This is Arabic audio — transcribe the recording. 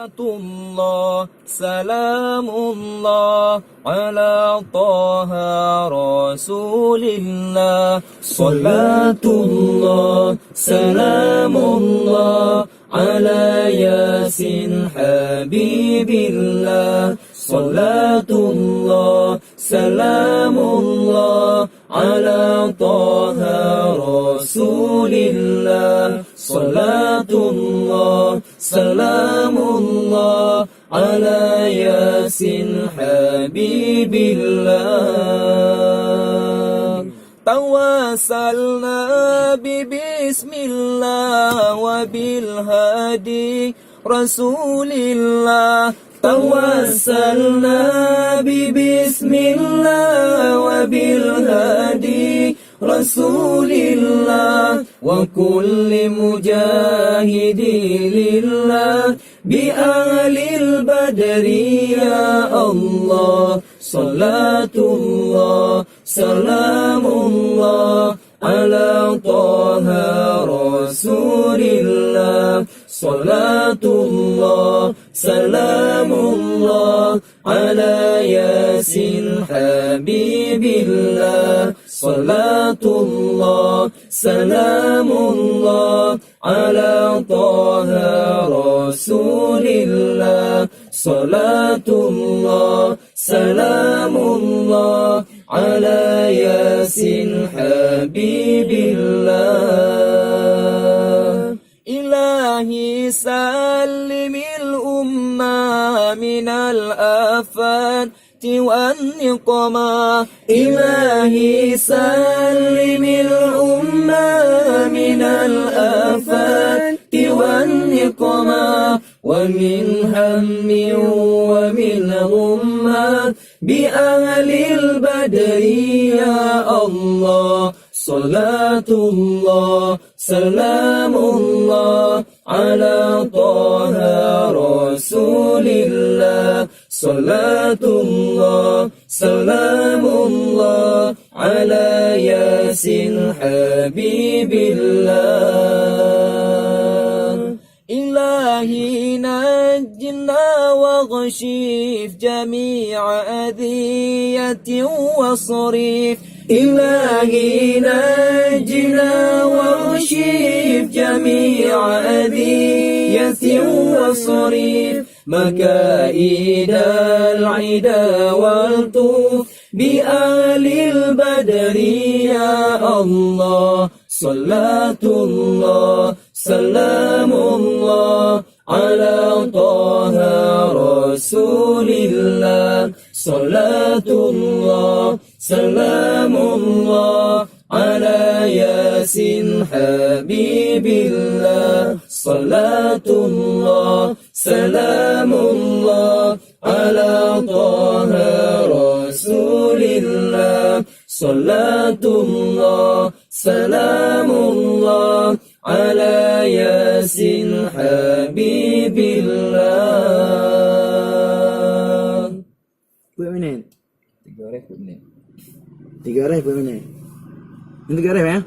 الله سلام الله على طه رسول الله صلاة الله سلام الله على ياسين حبيب الله صلاة الله سلام الله على طه رسول الله صلاة الله سلام الله على ياسين حبيب الله توسلنا ببسم الله وبالهادي رسول الله توسلنا ببسم الله وبالهادي رسول الله وكل مجاهد لله بأهل البدر يا الله صلاة الله سلام الله على طه رسول الله صلاة الله سلام الله على ياسين حبيب الله صلاة الله سلام الله على طه رسول الله صلاة الله سلام الله على ياسين حبيب الله إلهي سلم الأمة من الآفات والنقمة إلهي سلم الأمة من الآفات والنقمة ومن هم ومن غمة بأهل البدر يا الله صلاة الله سلام الله على طه رسول الله صلاة الله سلام الله على ياسين حبيب الله إلهي نجنا واغشف جميع أذية وصريف إلهي نجنا واغشف جميع أذية وصريف مكائد العدا والطوف بآل البدر يا الله صلاة الله سلام الله على طه رسول الله صلاة الله سلام الله على ياسين حبيب الله صلاة الله سلام الله على طه رسول الله صلاة الله سلام الله على ياسين حبيب الله. Berapa menit? 3 menit. 3 menit. Ini 3 ya?